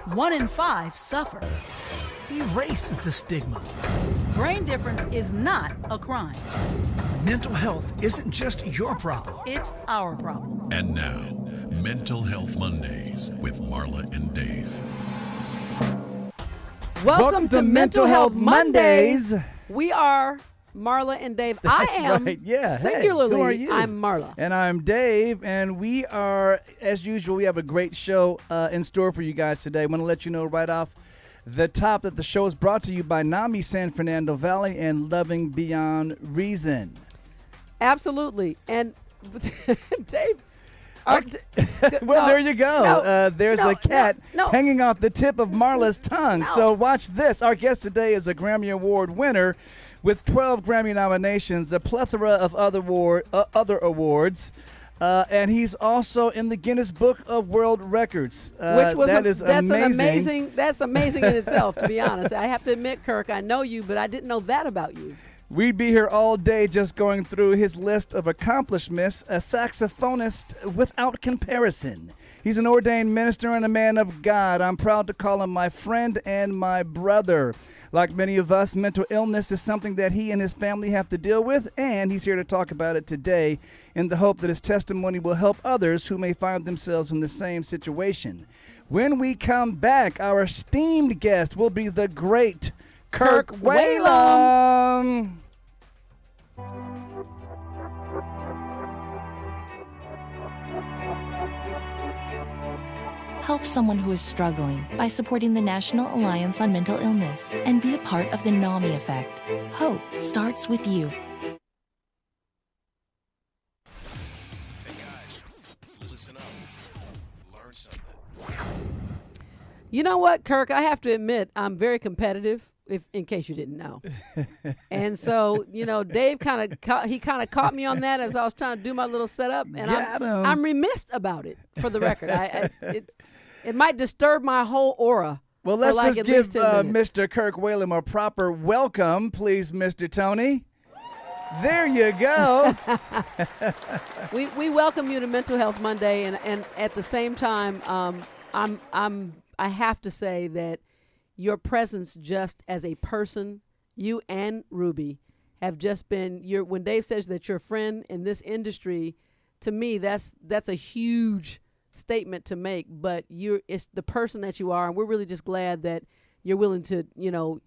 1 in 5 suffer. Erase the stigma. Brain difference is not a crime. Mental health isn't just your problem. It's our problem. And now, Mental Health Mondays with Marla and Dave. Welcome to Mental Health Mondays. We are Marla and Dave. I am right. Yeah. singularly. Hey, who are you? I'm Marla. And I'm Dave. And we are, as usual, we have a great show in store for you guys today. I want to let you know right off the top that the show is brought to you by NAMI San Fernando Valley and Loving Beyond Reason. Absolutely. And Dave. Well, there you go. There's a cat hanging off the tip of Marla's tongue. So watch this. Our guest today is a Grammy Award winner with 12 Grammy nominations, a plethora of other awards. And he's also in the Guinness Book of World Records. That's amazing in itself, to be honest. I have to admit, Kirk, I know you, but I didn't know that about you. We'd be here all day just going through his list of accomplishments, a saxophonist without comparison. He's an ordained minister and a man of God. I'm proud to call him my friend and my brother. Like many of us, mental illness is something that he and his family have to deal with, and he's here to talk about it today in the hope that his testimony will help others who may find themselves in the same situation. When we come back, our esteemed guest will be the great Kirk Whalum. Help someone who is struggling by supporting the National Alliance on Mental Illness and be a part of the NAMI effect. Hope starts with you. Hey guys, listen up. Learn something. You know what, Kirk? I have to admit, I'm very competitive, in case you didn't know. And so, Dave kind of caught me on that as I was trying to do my little setup, and I'm remiss about it. For the record, it might disturb my whole aura. Well, let's just give Mr. Kirk Whalum a proper welcome, please, Mr. Tony. There you go. we welcome you to Mental Health Monday, and at the same time, I have to say that your presence just as a person, you and Ruby, have just been when Dave says that you're a friend in this industry, to me that's a huge statement to make, but it's the person that you are, and we're really just glad that you're willing to,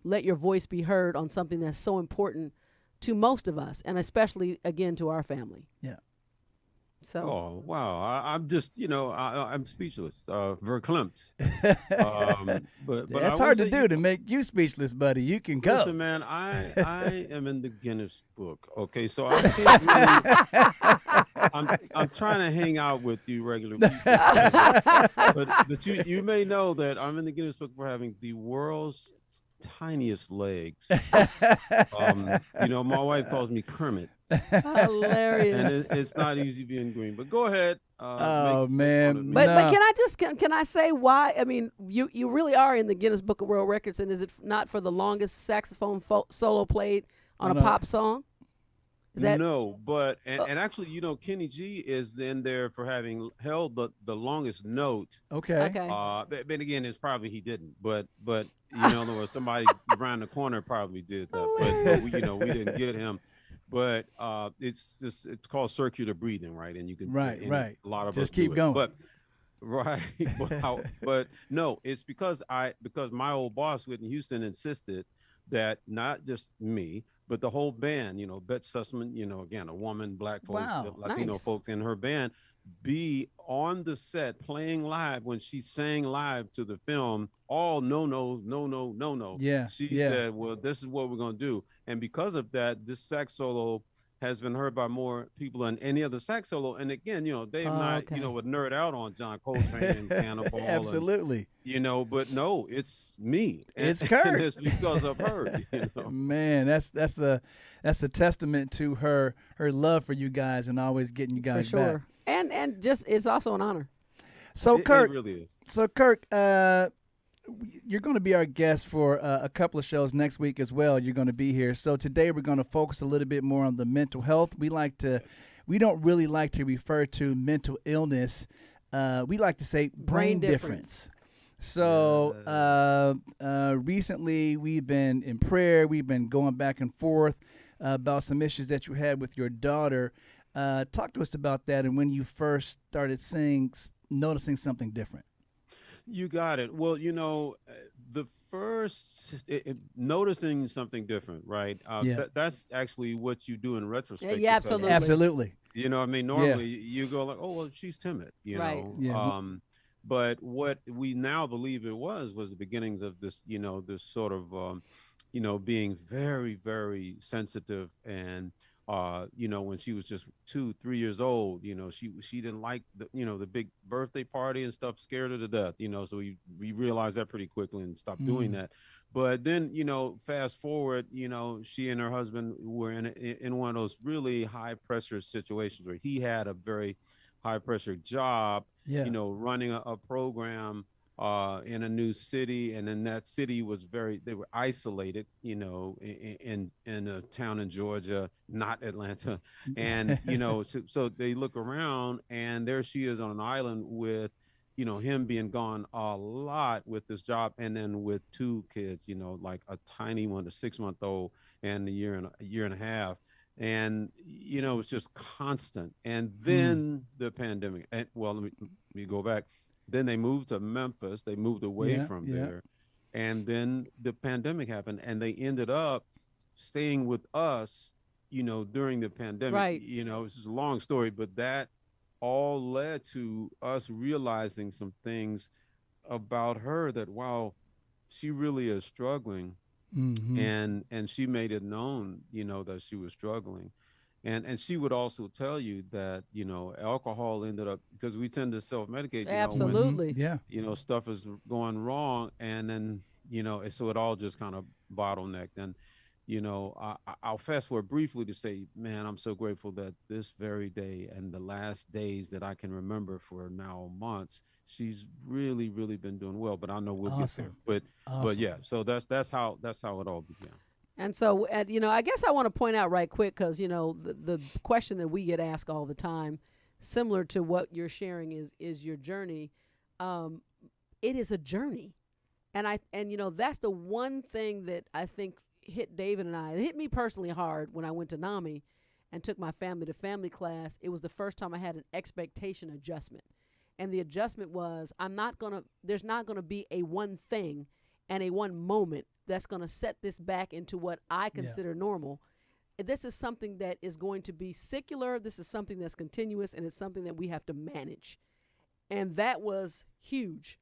let your voice be heard on something that's so important to most of us, and especially again to our family. Yeah. So. Oh wow! I'm just, I'm speechless, verklempt. But that's hard to do to make you speechless, buddy. You can go. Listen, man, I am in the Guinness Book. Okay, so I can't really, I'm trying to hang out with you regular people, but you may know that I'm in the Guinness Book for having the world's tiniest legs. My wife calls me Kermit. Hilarious. And it's not easy being green, but go ahead. Oh man! But can I say why? I mean, you really are in the Guinness Book of World Records, and is it not for the longest saxophone solo played on a pop song? Is that no? But and actually, Kenny G is in there for having held the longest note. Okay. But again, it's probably he didn't. But there was somebody around the corner probably did that. But we didn't get him. But it's called circular breathing, right? And you can right. A lot of just us keep do going. But right, but no, it's because my old boss Whitney Houston insisted that not just me, but the whole band, Bette Sussman, again, a woman, black folks, Latino folks in her band, be on the set playing live when she sang live to the film. All no. Yeah. She said, well, this is what we're going to do. And because of that, this sax solo has been heard by more people than any other sax solo. And again, Dave and I, would nerd out on John Coltrane and Cannonball. Absolutely. And, but no, it's me. It's Kirk. And it's because of her. Man, that's a testament to her love for you guys and always getting you guys for sure. back. And just it's also an honor. So Kirk, it really is. So Kirk, you're going to be our guest for a couple of shows next week as well. You're going to be here. So today we're going to focus a little bit more on the mental health. We don't really like to refer to mental illness we like to say brain difference. So recently we've been in prayer. We've been going back and forth about some issues that you had with your daughter. Talk to us about that and when you first started noticing something different. You got it. Well, the first noticing something different, right? That's actually what you do in retrospect. Yeah, absolutely. Absolutely. You know, I mean, normally you go like, oh, well, she's timid, Right. know. Yeah. But what we now believe it was the beginnings of this, this sort of, being very, very sensitive and, when she was just 2-3 years old, she didn't like the big birthday party and stuff, scared her to death, so we realized that pretty quickly and stopped doing that. But then, fast forward, she and her husband were in one of those really high pressure situations where he had a very high pressure job, running a program in a new city, and then that city was they were isolated, in a town in Georgia, not Atlanta, and so they look around and there she is on an island with him being gone a lot with this job, and then with 2 kids, like a tiny one, a 6-month-old, and a year and a half. And it's just constant. And then the pandemic, and well, let me go back. Then they moved to Memphis. They moved away from there. And then the pandemic happened, and they ended up staying with us, during the pandemic. Right. It's just a long story, but that all led to us realizing some things about her that, wow, she really is struggling. And she made it known, that she was struggling. And she would also tell you that, alcohol ended up, because we tend to self-medicate, Absolutely. when, stuff is going wrong. And then, so it all just kind of bottlenecked. And, I'll fast forward briefly to say, man, I'm so grateful that this very day and the last days that I can remember for now months, she's really, really been doing well. But I know we'll get there. But yeah, so that's how it all began. And so, I guess I want to point out right quick, because, the question that we get asked all the time, similar to what you're sharing is your journey. It is a journey. And that's the one thing that I think hit David and I. It hit me personally hard when I went to NAMI and took my family to family class. It was the first time I had an expectation adjustment. And the adjustment was, there's not going to be a one thing and a one moment that's going to set this back into what I consider normal. This is something that is going to be secular. This is something that's continuous, and it's something that we have to manage. And that was huge.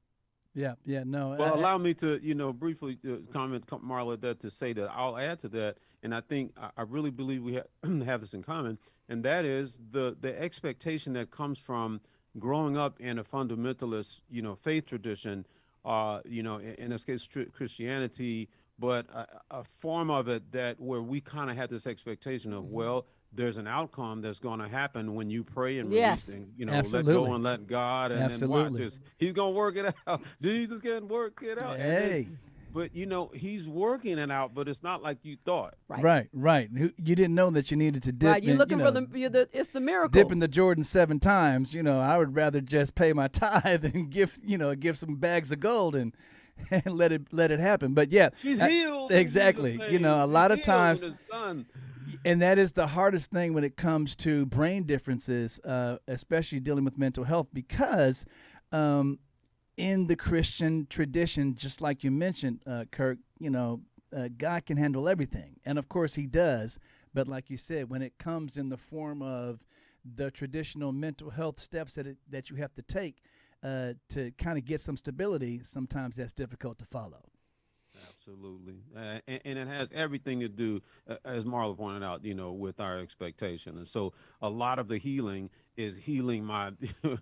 No. Well, allow me to, briefly comment, Marla, that to say that I'll add to that. And I think I really believe we have this in common. And that is the expectation that comes from growing up in a fundamentalist, faith tradition, in this case, Christianity, but a form of it where we kind of had this expectation of, well, there's an outcome that's going to happen when you pray and release, and, let go and let God, and then watch this. He's going to work it out. Jesus can work it out. Hey. But, he's working it out, but it's not like you thought. Right. You didn't know that you needed to dip. Right, you're looking for it's the miracle. Dip in the Jordan 7 times. I would rather just pay my tithe and give some bags of gold and let it happen. But yeah, she's healed. Exactly. A lot of times, and that is the hardest thing when it comes to brain differences, especially dealing with mental health, because in the Christian tradition, just like you mentioned, Kirk, God can handle everything. And of course he does. But like you said, when it comes in the form of the traditional mental health steps that you have to take to kind of get some stability, sometimes that's difficult to follow. Absolutely. And it has everything to do, as Marla pointed out, with our expectation. And so a lot of the healing is healing my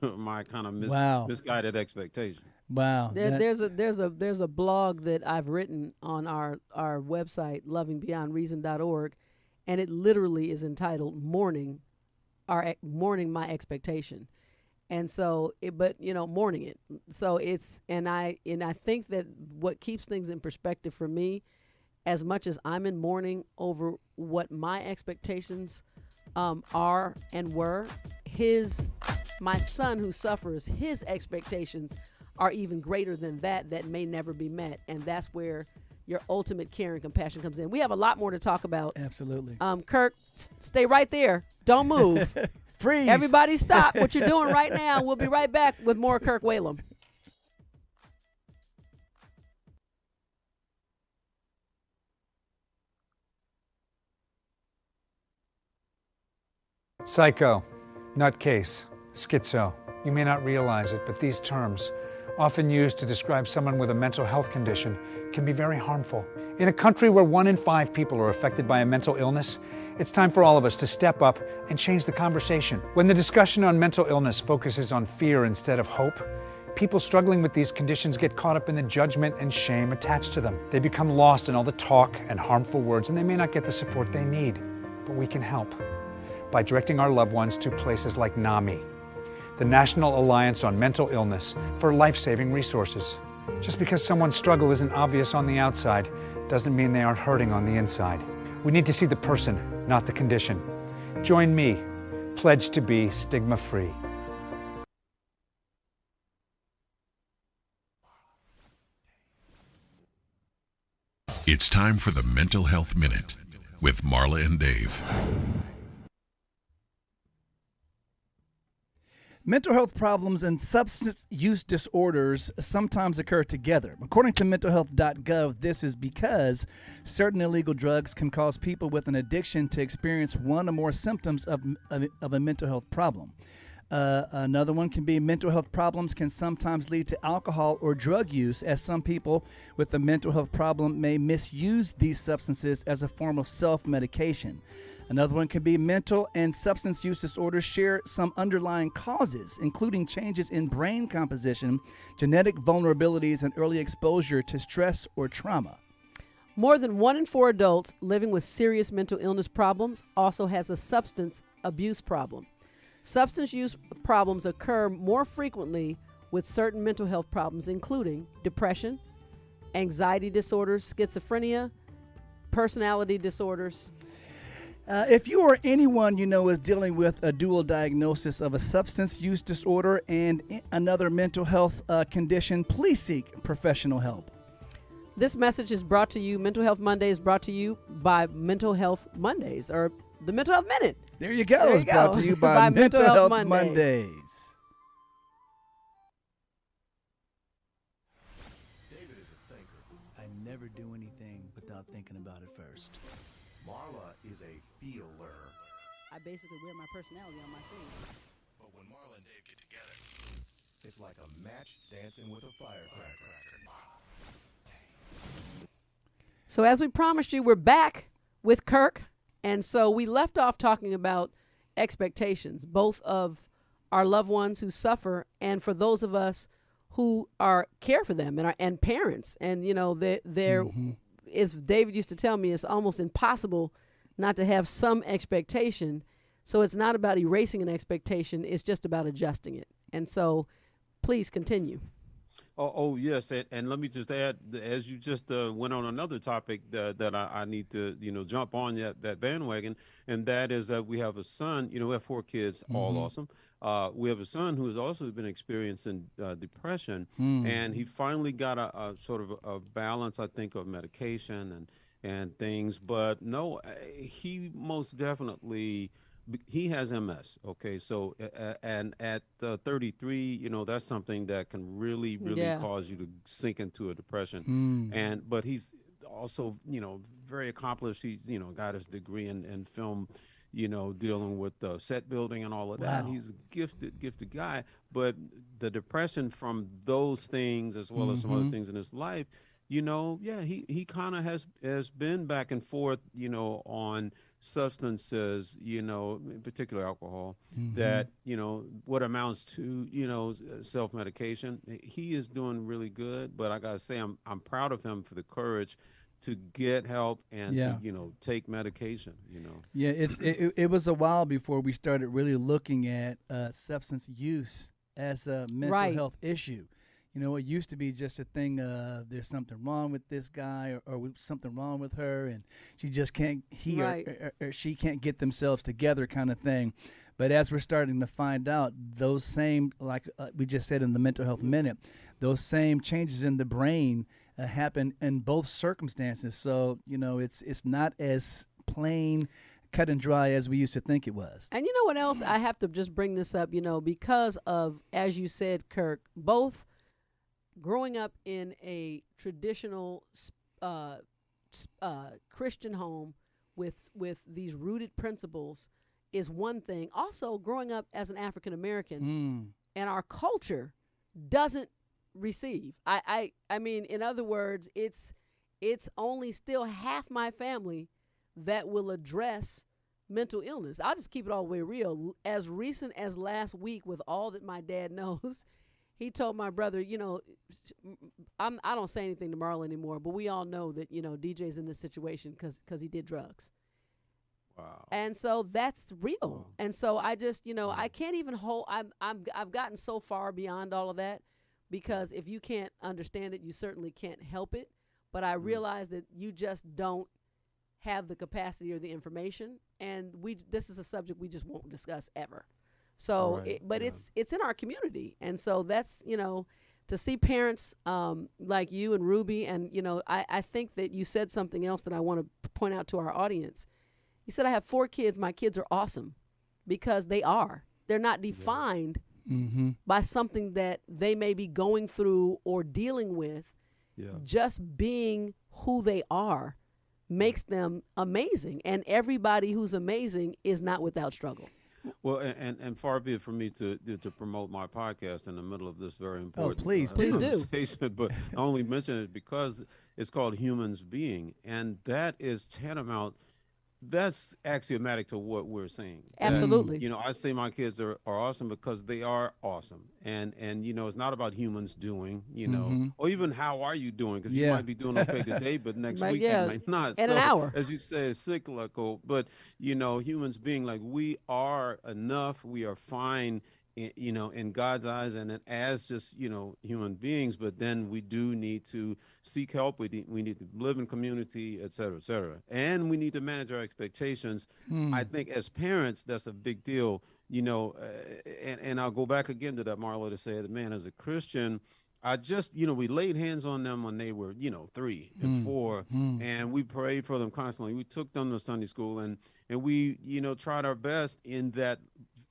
my kind of misguided expectation. Wow. There's a blog that I've written on our website, lovingbeyondreason.org, and it literally is entitled Mourning My Expectation. And so, mourning it. So and I think that what keeps things in perspective for me, as much as I'm in mourning over what my expectations are and were, my son who suffers, his expectations are even greater than that may never be met. And that's where your ultimate care and compassion comes in. We have a lot more to talk about. Absolutely. Kirk, stay right there. Don't move. Freeze. Everybody stop what you're doing right now. We'll be right back with more Kirk Whalum. Psycho, nutcase, schizo. You may not realize it, but these terms, often used to describe someone with a mental health condition, can be very harmful. In a country where 1 in 5 people are affected by a mental illness, it's time for all of us to step up and change the conversation. When the discussion on mental illness focuses on fear instead of hope, people struggling with these conditions get caught up in the judgment and shame attached to them. They become lost in all the talk and harmful words, and they may not get the support they need. But we can help by directing our loved ones to places like NAMI, the National Alliance on Mental Illness, for life-saving resources. Just because someone's struggle isn't obvious on the outside doesn't mean they aren't hurting on the inside. We need to see the person, not the condition. Join me, pledge to be stigma-free. It's time for the Mental Health Minute with Marla and Dave. Mental health problems and substance use disorders sometimes occur together. According to mentalhealth.gov, this is because certain illegal drugs can cause people with an addiction to experience one or more symptoms of a mental health problem. Another one can be mental health problems can sometimes lead to alcohol or drug use, as some people with a mental health problem may misuse these substances as a form of self-medication. Another one can be mental and substance use disorders share some underlying causes, including changes in brain composition, genetic vulnerabilities, and early exposure to stress or trauma. More than 1 in 4 adults living with serious mental illness problems also has a substance abuse problem. Substance use problems occur more frequently with certain mental health problems, including depression, anxiety disorders, schizophrenia, personality disorders. If you or anyone you know is dealing with a dual diagnosis of a substance use disorder and another mental health condition, please seek professional help. This message is brought to you, Mental Health Monday is brought to you by Mental Health Mondays, or the Mental Health Minute. There you go. It's brought to you by Mental Health Mondays. David is a thinker. I never do anything without thinking about it first. Marla is a feeler. I basically wear my personality on my sleeve. But when Marla and Dave get together, it's like a match dancing with a firecracker. So as we promised you, we're back with Kirk. And so we left off talking about expectations, both of our loved ones who suffer and for those of us who care for them and parents. And, you know, as David used to tell me, it's almost impossible not to have some expectation. So it's not about erasing an expectation. It's just about adjusting it. And so please continue. Oh yes, and let me just add, as you just went on another topic that I need to jump on that bandwagon, and that is that we have a son. We have 4 kids, all awesome. We have a son who has also been experiencing depression, and he finally got a sort of a balance, I think, of medication and things. But no, he most definitely. He has MS. Okay, so and at 33, that's something that can really cause you to sink into a depression. But he's also very accomplished. He's got his degree in film, dealing with set building and all of that. Wow. He's a gifted guy. But the depression from those things, as well as some other things in his life, he kind of has been back and forth, on substances, in particular alcohol, that, what amounts to, self-medication. He is doing really good, but I gotta say, I'm proud of him for the courage to get help and to, take medication, Yeah, it was a while before we started really looking at substance use as a mental health issue. You know, it used to be just a thing of there's something wrong with this guy or something wrong with her, and she just can't, or she can't get themselves together kind of thing. But as we're starting to find out, those same, like we just said in the Mental Health Minute, those same changes in the brain happen in both circumstances. So, you know, it's not as plain cut and dry as we used to think it was. And you know what else? I have to just bring this up, you know, because of, as you said, Kirk, both growing up in a traditional Christian home with these rooted principles is one thing. Also, growing up as an African American and our culture doesn't receive. I mean, in other words, it's only still half my family that will address mental illness. I'll just keep it all the way real. As recent as last week, with all that my dad knows, he told my brother, you know, I don't say anything to Marla anymore, but we all know that, you know, DJ's in this situation because he did drugs. Wow. And so that's real. Wow. And so I just, you know, I can't even hold. I've gotten so far beyond all of that, because if you can't understand it, you certainly can't help it. But I realize that you just don't have the capacity or the information, and this is a subject we just won't discuss ever. So, it's in our community, and so that's, you know, to see parents like you and Ruby, and you know, I think that you said something else that I want to point out to our audience. You said I have 4 kids. My kids are awesome, because they are. They're not defined by something that they may be going through or dealing with. Yeah. Just being who they are makes them amazing, and everybody who's amazing is not without struggle. Well, and far be it from me to promote my podcast in the middle of this very important please do. But I only mention it because it's called Humans Being, and that is tantamount. That's axiomatic to what we're saying. Absolutely. That, you know, I say my kids are awesome because they are awesome. And you know, it's not about humans doing, you know, or even how are you doing? Because you might be doing okay today, but next week you might not. In an hour. As you say, it's cyclical. But, you know, humans being, like, we are enough, we are fine, you know, in God's eyes, and as just, you know, human beings. But then we do need to seek help. We need to live in community, et cetera, and we need to manage our expectations. I think as parents, that's a big deal, you know. And I'll go back again to that, Marla, to say that, man, as a Christian, I just, you know, we laid hands on them when they were, you know, 3 and 4, and we prayed for them constantly. We took them to Sunday school, and we, you know, tried our best in that,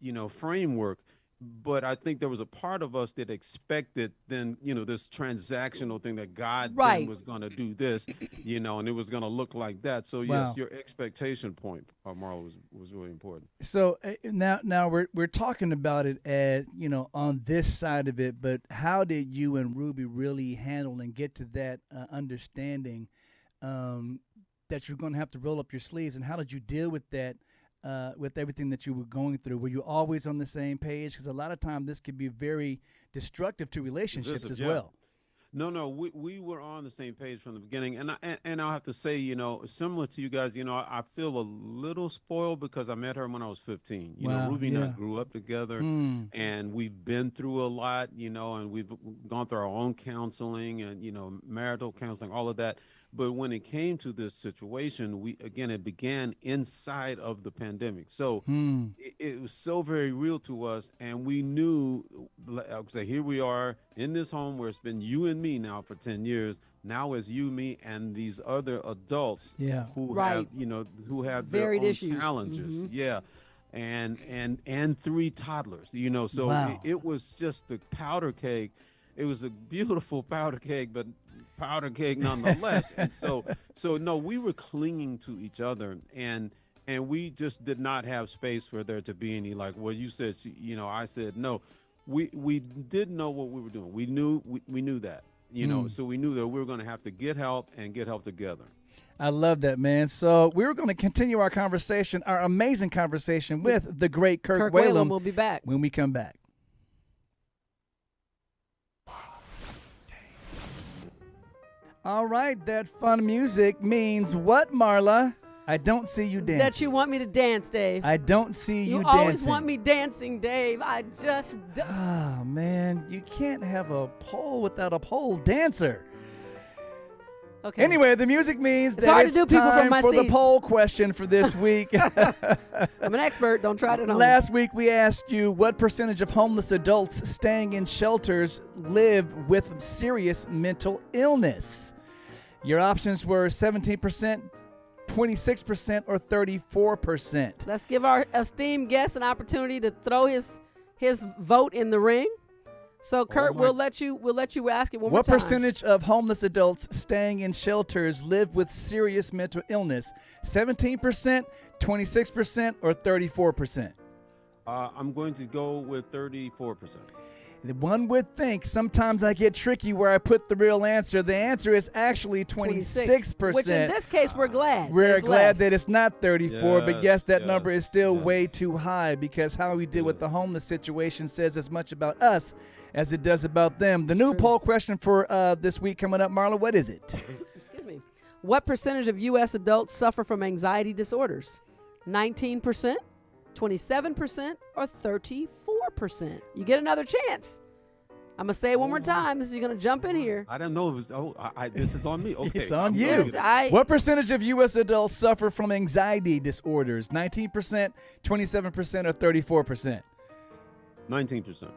you know, framework. But I think there was a part of us that expected then, you know, this transactional thing that God then was going to do this, you know, and it was going to look like that. So, yes, your expectation point, Marla, was really important. So now we're talking about it as, you know, on this side of it, but how did you and Ruby really handle and get to that understanding that you're going to have to roll up your sleeves, and how did you deal with that? With everything that you were going through, were you always on the same page? Because a lot of times this could be very destructive to relationships as well. No, we were on the same page from the beginning, and I'll have to say, you know, similar to you guys, you know, I feel a little spoiled because I met her when I was 15. You know, Ruby and I grew up together, and we've been through a lot, you know, and we've gone through our own counseling and, you know, marital counseling, all of that. But when it came to this situation, it began inside of the pandemic. So it was so very real to us. And we knew, here we are in this home where it's been you and me now for 10 years. Now it's you, me, and these other adults who have, you know, who have varied their own issues. challenges. Yeah. And 3 toddlers, you know, so it was just a powder keg. It was a beautiful powder keg, but powder keg nonetheless. And so no, we were clinging to each other, and we just did not have space for there to be any, like, well, you said, you know, I said, no, we didn't know what we were doing. We knew that, you know, so we knew that we were going to have to get help and get help together. I love that, man. So we're going to continue our conversation, our amazing conversation with the great Kirk Whalum. We'll be back when we come back. All right, that fun music means what, Marla? I don't see you dancing. That you want me to dance, Dave. I don't see you dancing. You always want me dancing, Dave. I just... Oh, man. You can't have a pole without a pole dancer. Okay. Anyway, the music means it's that hard it's to do, people, time from my for seat. the poll question for this week. I'm an expert. Don't try it at home. Last week, we asked you what percentage of homeless adults staying in shelters live with serious mental illness. Your options were 17%, 26%, or 34%. Let's give our esteemed guest an opportunity to throw his vote in the ring. So, Kurt, we'll let you ask it one more time. What percentage of homeless adults staying in shelters live with serious mental illness? 17%, 26%, or 34%? I'm going to go with 34%. One would think sometimes I get tricky where I put the real answer. The answer is actually 26%. Which in this case, we're glad. We're it's glad less. that it's not 34, but yes, that number is still yes. way too high because how we deal with the homeless situation says as much about us as it does about them. The new poll question for this week coming up, Marla, what is it? Excuse me. What percentage of U.S. adults suffer from anxiety disorders? 19%, 27%, or 34%? You get another chance. I'm going to say it one more time. This is going to jump in here. I didn't know it was, this is on me. Okay. It's on you. What percentage of U.S. adults suffer from anxiety disorders? 19%, 27%, or 34%? 19%.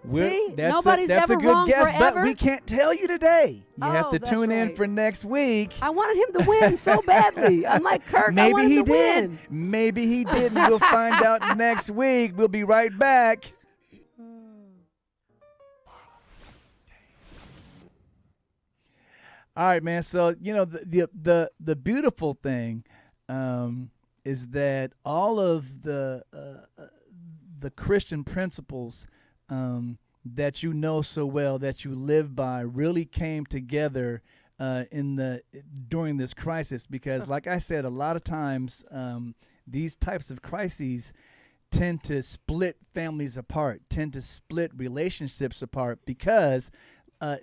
See, that's nobody's that's ever a good wrong guess, forever. but we can't tell you today. You have Oh, to that's tune in right. for next week. I wanted him to win so badly. Unlike Kirk, I Maybe wanted he him to did. win. Maybe he didn't. We'll find out next week. We'll be right back. All right, man. So the beautiful thing is that all of the Christian principles that you know so well, that you live by, really came together during this crisis. Because, like I said, a lot of times these types of crises tend to split families apart, tend to split relationships apart because.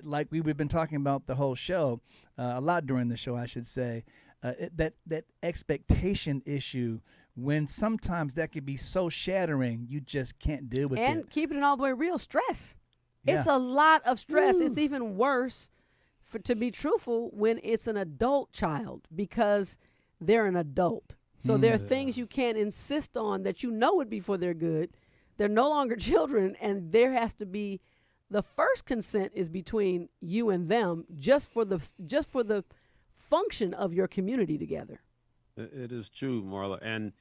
Like we've been talking about the whole show, a lot during the show, I should say, that expectation issue, when sometimes that could be so shattering, you just can't deal with it. And keeping it all the way real, stress. Yeah. It's a lot of stress. It's even worse, to be truthful, when it's an adult child because they're an adult. So there are things you can't insist on that you know would be for their good. They're no longer children, and there has to be the first consent is between you and them, just for the function of your community together. It is true, Marla. And,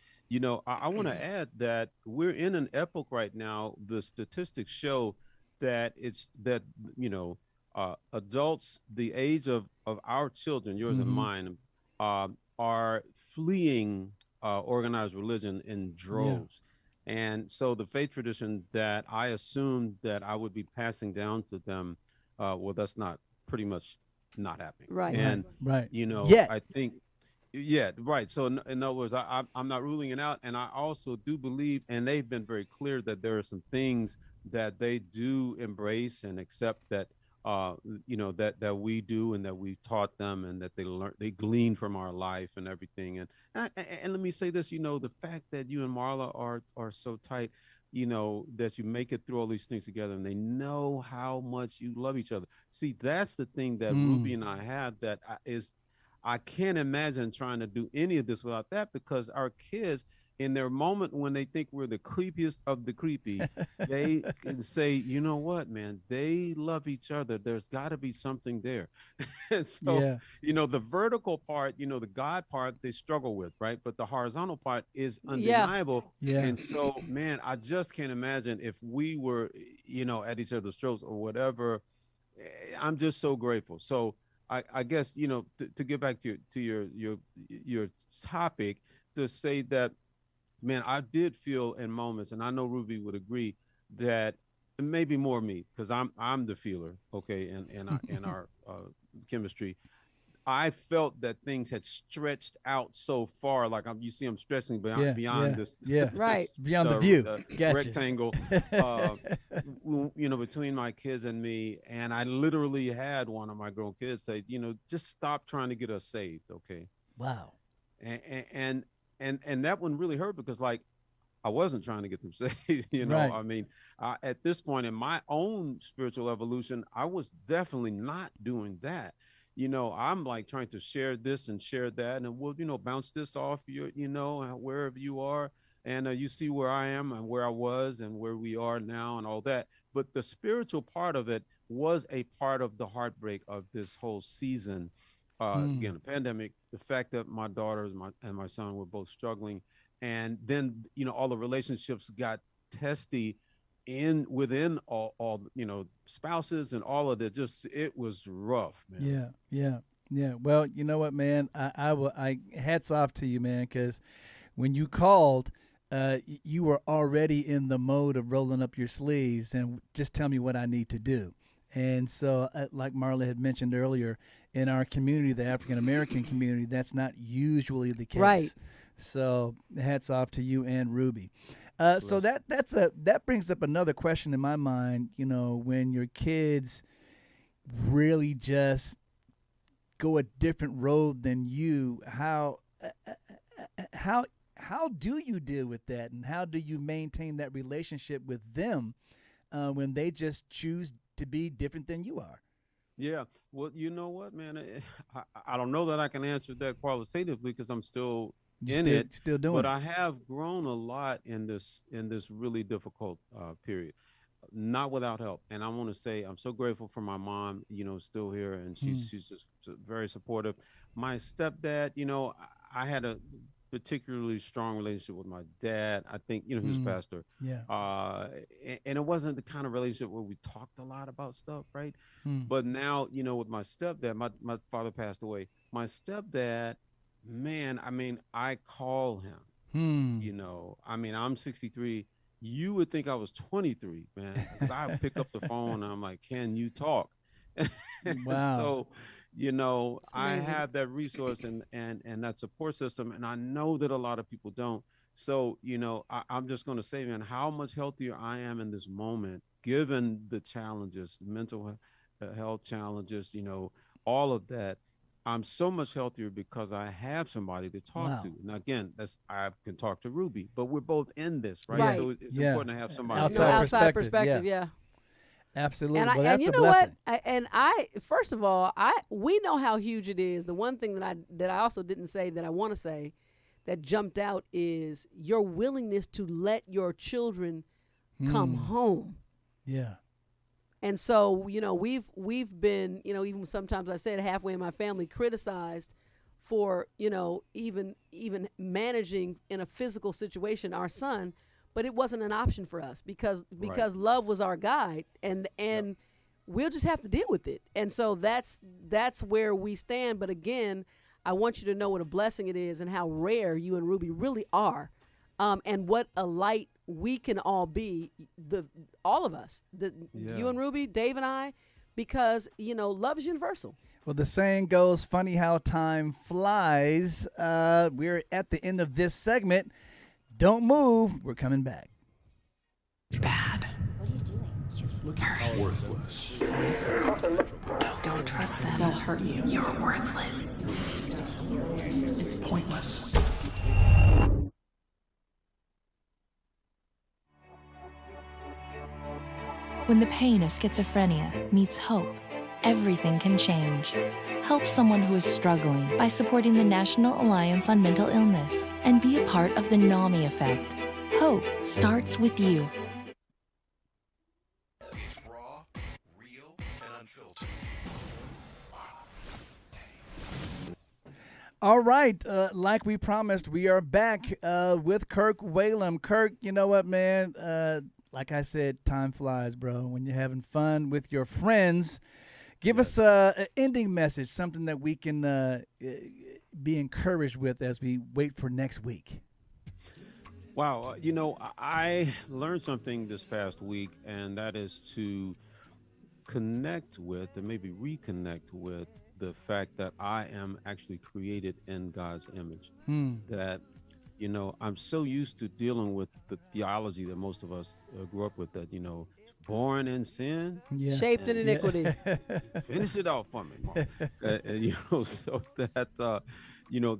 I want to add that we're in an epoch right now. The statistics show that adults the age of our children, yours and mine, are fleeing organized religion in droves. Yeah. And so the faith tradition that I assumed that I would be passing down to them, that's not pretty much not happening. Right. And, right. I think, right. So in other words, I'm not ruling it out. And I also do believe, and they've been very clear that there are some things that they do embrace and accept that, that we do and that we've taught them and that they glean from our life and everything. And let me say this, the fact that you and Marla are so tight, that you make it through all these things together and they know how much you love each other. See, that's the thing that Ruby and I have that I can't imagine trying to do any of this without that, because our kids, in their moment when they think we're the creepiest of the creepy, they can say, you know what, man, they love each other. There's got to be something there. So, the vertical part, the God part, they struggle with, right? But the horizontal part is undeniable. Yeah. And so, man, I just can't imagine if we were, at each other's throats or whatever. I'm just so grateful. So I guess, to get back to your topic, to say that, man, I did feel in moments, and I know Ruby would agree, that maybe more me, because I'm the feeler, okay, in our chemistry. I felt that things had stretched out so far, like you see them stretching beyond this, right, beyond the view, gotcha. Rectangle, between my kids and me. And I literally had one of my grown kids say, just stop trying to get us saved, okay? Wow. And that one really hurt because like I wasn't trying to get them saved. Right. I mean, at this point in my own spiritual evolution, I was definitely not doing that. I'm like trying to share this and share that, and we'll, bounce this off your, wherever you are. And you see where I am and where I was and where we are now and all that. But the spiritual part of it was a part of the heartbreak of this whole season. Again, the pandemic, the fact that my daughters and my son were both struggling. And then, all the relationships got testy within all spouses and all of that. Just, it was rough, man. Yeah. Well, you know what, man, I hats off to you, man, because when you called, you were already in the mode of rolling up your sleeves and just tell me what I need to do. And so, like Marla had mentioned earlier, in our community, the African American community, that's not usually the case. Right. So, hats off to you and Ruby. So that brings up another question in my mind. When your kids really just go a different road than you, how do you deal with that, and how do you maintain that relationship with them when they just choose to be different than you are? Yeah. Well, you know what, man, I don't know that I can answer that qualitatively because I'm still still doing but it. I have grown a lot in this really difficult period, not without help. And I want to say I'm so grateful for my mom, still here, and she's just very supportive. My stepdad, I had a particularly strong relationship with my dad. I think, he was a pastor. Yeah. And it wasn't the kind of relationship where we talked a lot about stuff, right? But now, with my stepdad, my father passed away. My stepdad, man, I mean, I call him, I'm 63. You would think I was 23, man, because I pick up the phone and I'm like, can you talk? Wow. So, I have that resource and that support system. And I know that a lot of people don't. So, I'm just going to say, man, how much healthier I am in this moment, given the challenges, mental health challenges, all of that. I'm so much healthier because I have somebody to talk to. Now, again, I can talk to Ruby, but we're both in this, right? So it's important to have somebody outside perspective. Yeah. Absolutely. And well, that's you a know blessing. what? First of all, we know how huge it is. The one thing that I also didn't say that I want to say that jumped out is your willingness to let your children come home. Yeah. And so, we've been, even sometimes I said halfway in my family criticized for, even managing in a physical situation our son, but it wasn't an option for us because love was our guide, and we'll just have to deal with it. And so that's where we stand. But again, I want you to know what a blessing it is and how rare you and Ruby really are, and what a light we can all be, all of us, you and Ruby, Dave and I, because, love is universal. Well, the saying goes, funny how time flies. We're at the end of this segment. Don't move. We're coming back. Bad. What are you doing? Hurry. Worthless. Don't trust them. They'll hurt you. You're worthless. It's pointless. When the pain of schizophrenia meets hope, everything can change. Help someone who is struggling by supporting the National Alliance on Mental Illness and be a part of the NAMI effect. Hope starts with you. It's raw, real, and unfiltered. All right. Like we promised, we are back with Kirk Whalum. Kirk, you know what, man? Like I said, time flies, bro. When you're having fun with your friends, give us an ending message, something that we can be encouraged with as we wait for next week. Wow. I learned something this past week, and that is to connect with and maybe reconnect with the fact that I am actually created in God's image. That I'm so used to dealing with the theology that most of us grew up with, that, born in sin, shaped in iniquity. Finish it out for me, Mark. So that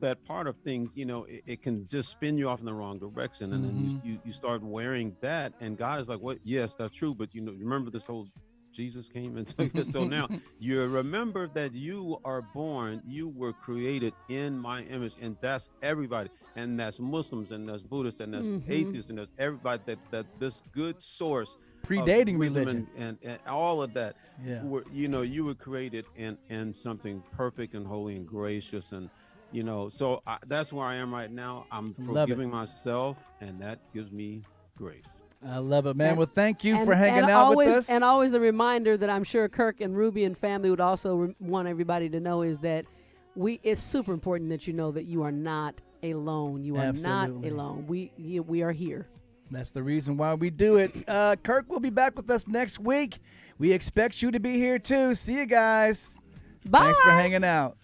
that part of things, it can just spin you off in the wrong direction, and then you start wearing that, and God is like, "What? Yes, that's true, but remember this whole Jesus came and took it. So now you remember that you are born, you were created in my image, and that's everybody, and that's Muslims, and that's Buddhists, and that's atheists, and that's everybody that this good source predating religion and all of that. Yeah. You were created in something perfect and holy and gracious, and so that's where I am right now. I'm forgiving myself, and that gives me grace. I love it, man. Well, thank you for hanging out with us. And always a reminder that I'm sure Kirk and Ruby and family would also want everybody to know is that it's super important that you know that you are not alone. You are not alone. We are here. That's the reason why we do it. Kirk will be back with us next week. We expect you to be here too. See you guys. Bye. Thanks for hanging out.